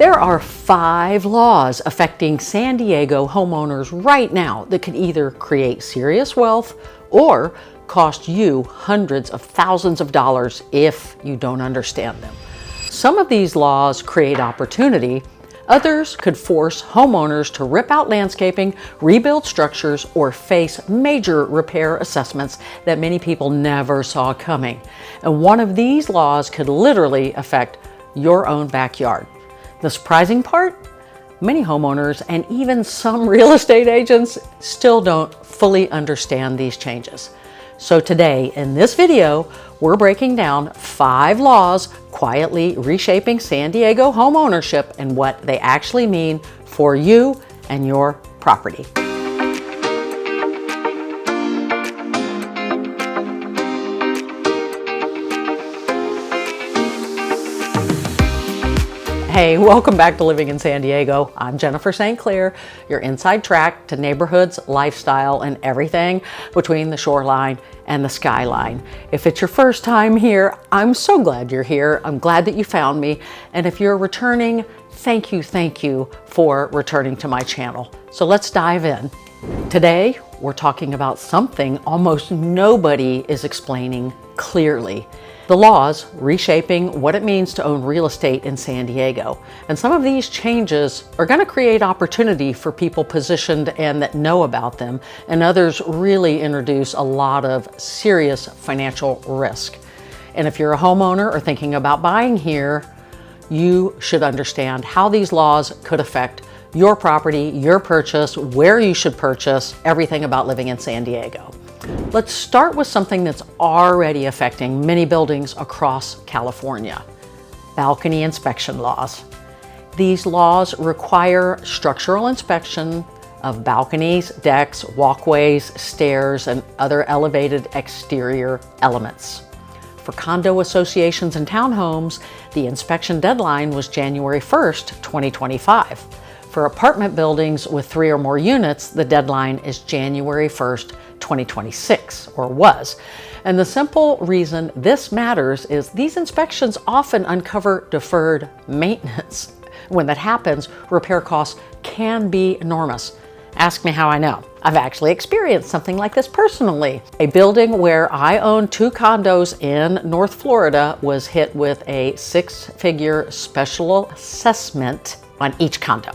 There are 5 laws affecting San Diego homeowners right now that could either create serious wealth or cost you hundreds of thousands of dollars if you don't understand them. Some of these laws create opportunity. Others could force homeowners to rip out landscaping, rebuild structures, or face major repair assessments that many people never saw coming. And one of these laws could literally affect your own backyard. The surprising part? Many homeowners and even some real estate agents still don't fully understand these changes. So today, in this video, we're breaking down 5 laws quietly reshaping San Diego homeownership and what they actually mean for you and your property. Hey, welcome back to Living in San Diego. I'm Jennifer St. Clair, your inside track to neighborhoods, lifestyle, and everything between the shoreline and the skyline. If it's your first time here, I'm so glad you're here. I'm glad that you found me. And if you're returning, thank you for returning to my channel. So let's dive in. Today, we're talking about something almost nobody is explaining clearly. The laws reshaping what it means to own real estate in San Diego. And some of these changes are going to create opportunity for people positioned and that know about them, and others really introduce a lot of serious financial risk. And if you're a homeowner or thinking about buying here, you should understand how these laws could affect your property, your purchase, where you should purchase, everything about living in San Diego. Let's start with something that's already affecting many buildings across California: balcony inspection laws. These laws require structural inspection of balconies, decks, walkways, stairs, and other elevated exterior elements. For condo associations and townhomes, the inspection deadline was January 1st, 2025. For apartment buildings with 3 or more units, the deadline is January 1st, 2026, or was. And the simple reason this matters is these inspections often uncover deferred maintenance. When that happens, repair costs can be enormous. Ask me how I know. I've actually experienced something like this personally. A building where I own 2 condos in North Florida was hit with a 6-figure special assessment on each condo.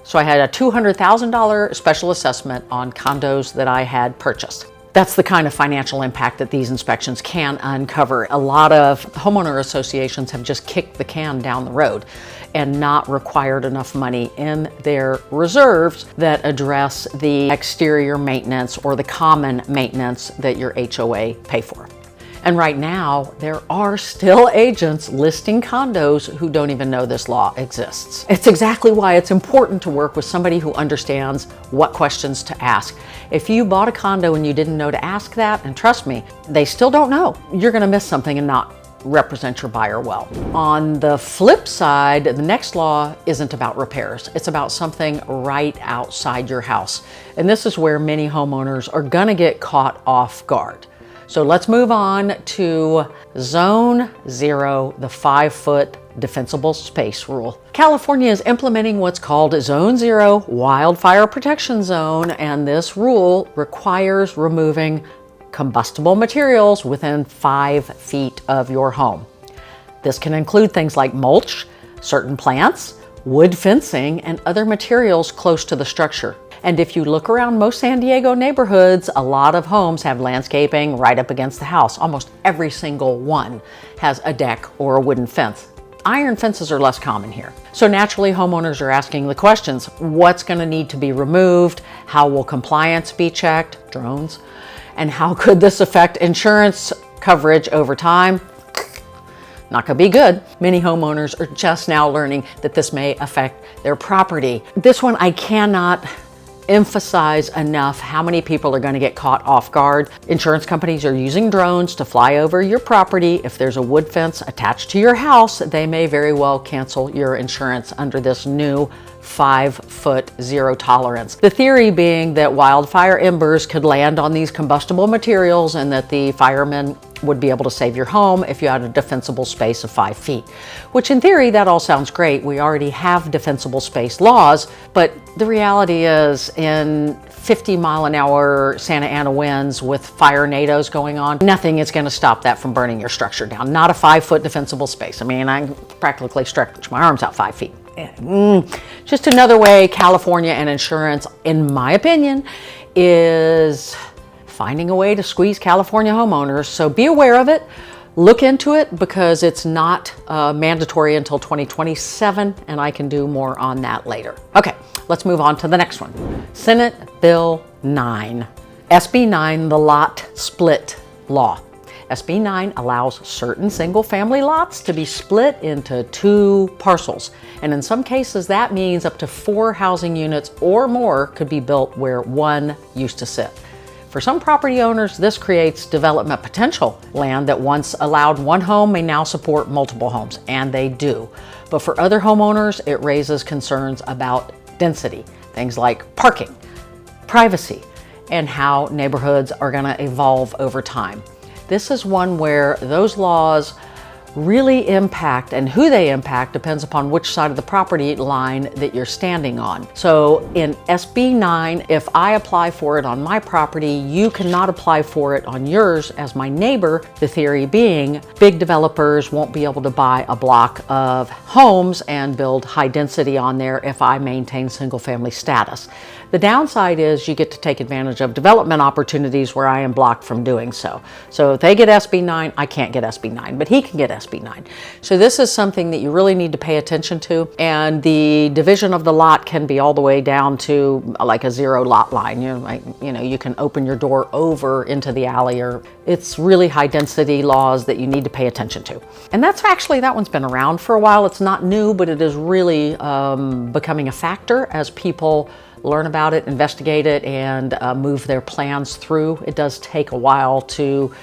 So I had a $200,000 special assessment on condos that I had purchased. That's the kind of financial impact that these inspections can uncover. A lot of homeowner associations have just kicked the can down the road and not required enough money in their reserves that address the exterior maintenance or the common maintenance that your HOA pay for. And right now, there are still agents listing condos who don't even know this law exists. It's exactly why it's important to work with somebody who understands what questions to ask. If you bought a condo and you didn't know to ask that, and trust me, they still don't know, you're gonna miss something and not represent your buyer well. On the flip side, the next law isn't about repairs. It's about something right outside your house. And this is where many homeowners are gonna get caught off guard. So let's move on to Zone 0, the 5-foot defensible space rule. California is implementing what's called Zone 0 Wildfire Protection Zone, and this rule requires removing combustible materials within 5 feet of your home. This can include things like mulch, certain plants, wood fencing, and other materials close to the structure. And if you look around most San Diego neighborhoods, a lot of homes have landscaping right up against the house. Almost every single one has a deck or a wooden fence. Iron fences are less common here. So naturally, homeowners are asking the questions: what's going to need to be removed? How will compliance be checked? Drones. And how could this affect insurance coverage over time? Not gonna be good. Many homeowners are just now learning that this may affect their property. This one, I cannot emphasize enough how many people are going to get caught off guard. Insurance companies are using drones to fly over your property. If there's a wood fence attached to your house, they may very well cancel your insurance under this new 5-foot zero tolerance. The theory being that wildfire embers could land on these combustible materials and that the firemen would be able to save your home if you had a defensible space of 5 feet, which in theory, that all sounds great. We already have defensible space laws, but the reality is in 50-mile-an-hour Santa Ana winds with fire nados going on, nothing is going to stop that from burning your structure down. Not a 5-foot defensible space. I mean, I practically stretch my arms out 5 feet. Just another way California and insurance, in my opinion, is finding a way to squeeze California homeowners. So be aware of it. Look into it because it's not mandatory until 2027, and I can do more on that later. Okay, let's move on to the next one. Senate Bill 9, SB 9, the lot split law. SB 9 allows certain single-family lots to be split into 2 parcels. And in some cases, that means up to 4 housing units or more could be built where one used to sit. For some property owners, this creates development potential. Land that once allowed one home may now support multiple homes, and they do. But for other homeowners, it raises concerns about density, things like parking, privacy, and how neighborhoods are going to evolve over time. This is one where those laws really impact, and who they impact depends upon which side of the property line that you're standing on. So in SB 9, if I apply for it on my property, you cannot apply for it on yours as my neighbor. The theory being big developers won't be able to buy a block of homes and build high density on there if I maintain single family status. The downside is you get to take advantage of development opportunities where I am blocked from doing so. So if they get SB 9, I can't get SB 9, but he can get SB 9. So this is something that you really need to pay attention to. And the division of the lot can be all the way down to like a 0 lot line. You can open your door over into the alley, or it's really high density laws that you need to pay attention to. And that one's been around for a while. It's not new, but it is really becoming a factor as people learn about it, investigate it, and move their plans through. It does take a while to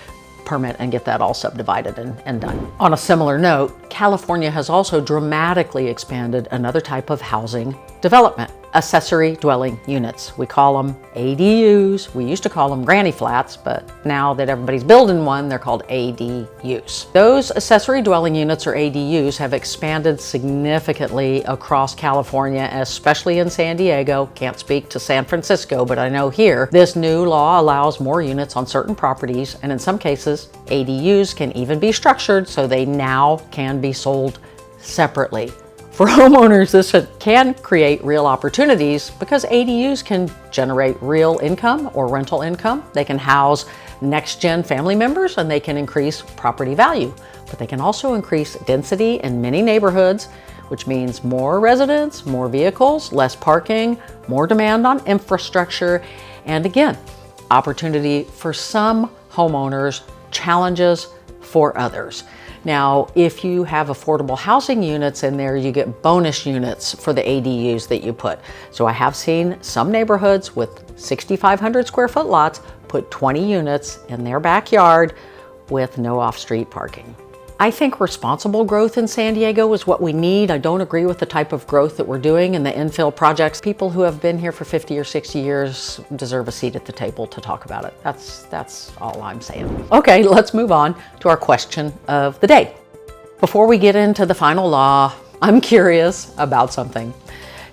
permit and get that all subdivided and done. On a similar note, California has also dramatically expanded another type of housing development, accessory dwelling units. We call them ADUs. We used to call them granny flats, but now that everybody's building one, they're called ADUs. Those accessory dwelling units, or ADUs, have expanded significantly across California, especially in San Diego. Can't speak to San Francisco, but I know here, this new law allows more units on certain properties, and in some cases, ADUs can even be structured so they now can be sold separately. For homeowners, this can create real opportunities because ADUs can generate real income or rental income. They can house next-gen family members, and they can increase property value. But they can also increase density in many neighborhoods, which means more residents, more vehicles, less parking, more demand on infrastructure, and again, opportunity for some homeowners, challenges for others. Now, if you have affordable housing units in there, you get bonus units for the ADUs that you put. So I have seen some neighborhoods with 6,500 square foot lots put 20 units in their backyard with no off-street parking. I think responsible growth in San Diego is what we need. I don't agree with the type of growth that we're doing in the infill projects. People who have been here for 50 or 60 years deserve a seat at the table to talk about it. That's all I'm saying. Okay, let's move on to our question of the day. Before we get into the final law, I'm curious about something.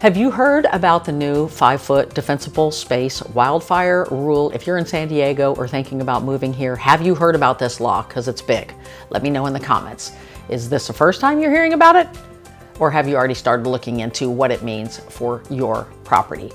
Have you heard about the new 5-foot defensible space wildfire rule? If you're in San Diego or thinking about moving here, have you heard about this law? Because it's big. Let me know in the comments. Is this the first time you're hearing about it? Or have you already started looking into what it means for your property?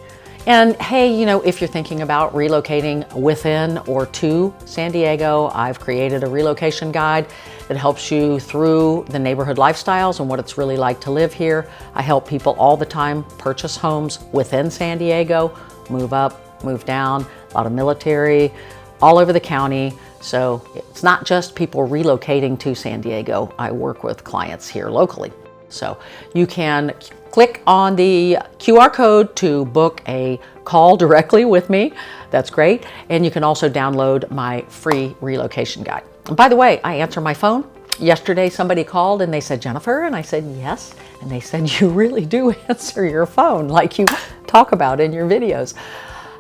And hey, if you're thinking about relocating within or to San Diego, I've created a relocation guide that helps you through the neighborhood lifestyles and what it's really like to live here. I help people all the time purchase homes within San Diego, move up, move down, a lot of military, all over the county. So it's not just people relocating to San Diego. I work with clients here locally. So you can click on the QR code to book a call directly with me. That's great. And you can also download my free relocation guide. And by the way, I answer my phone Yesterday, somebody called and they said, Jennifer, and I said, yes. And they said, you really do answer your phone like you talk about in your videos.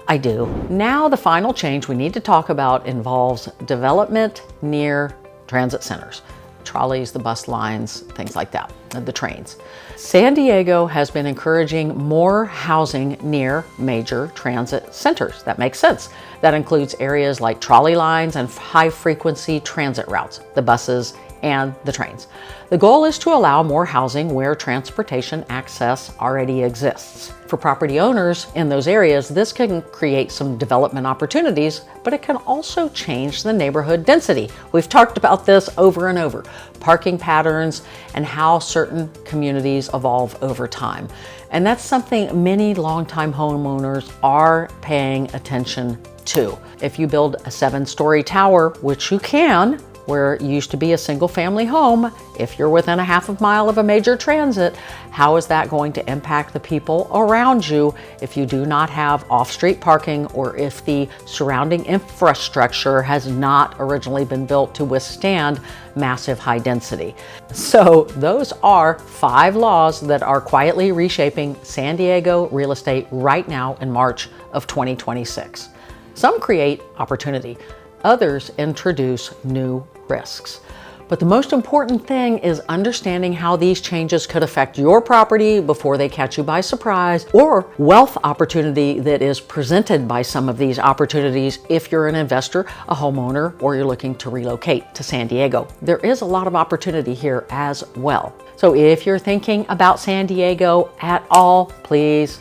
I do. Now, the final change we need to talk about involves development near transit centers. Trolleys, the bus lines, things like that, the trains. San Diego has been encouraging more housing near major transit centers. That makes sense. That includes areas like trolley lines and high-frequency transit routes, the buses and the trains. The goal is to allow more housing where transportation access already exists. For property owners in those areas, this can create some development opportunities, but it can also change the neighborhood density. We've talked about this over and over, parking patterns and how certain communities evolve over time. And that's something many longtime homeowners are paying attention to. If you build a 7-story tower, which you can, where it used to be a single-family home, if you're within a half a mile of a major transit, how is that going to impact the people around you if you do not have off-street parking, or if the surrounding infrastructure has not originally been built to withstand massive high density? So those are 5 laws that are quietly reshaping San Diego real estate right now in March of 2026. Some create opportunity, others introduce new risks. But the most important thing is understanding how these changes could affect your property before they catch you by surprise, or wealth opportunity that is presented by some of these opportunities if you're an investor, a homeowner, or you're looking to relocate to San Diego. There is a lot of opportunity here as well. So if you're thinking about San Diego at all, please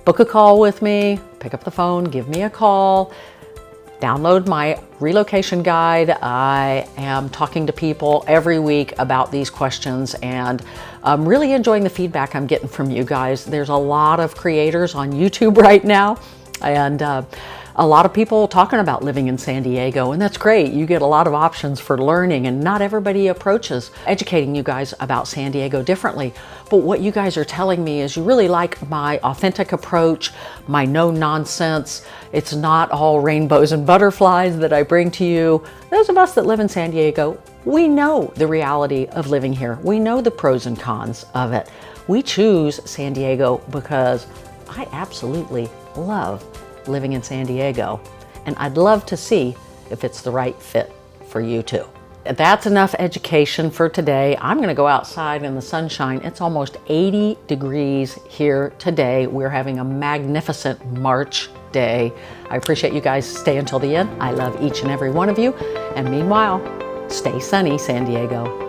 book a call with me, pick up the phone, give me a call. Download my relocation guide. I am talking to people every week about these questions, and I'm really enjoying the feedback I'm getting from you guys. There's a lot of creators on YouTube right now, and a lot of people talking about living in San Diego, and that's great. You get a lot of options for learning, and not everybody approaches educating you guys about San Diego differently. But what you guys are telling me is you really like my authentic approach, my no nonsense. It's not all rainbows and butterflies that I bring to you. Those of us that live in San Diego, we know the reality of living here. We know the pros and cons of it. We choose San Diego because I absolutely love living in San Diego, and I'd love to see if it's the right fit for you too. That's enough education for today. I'm going to go outside in the sunshine. It's almost 80 degrees here today. We're having a magnificent March day. I appreciate you guys stay until the end. I love each and every one of you, and meanwhile, stay sunny, San Diego.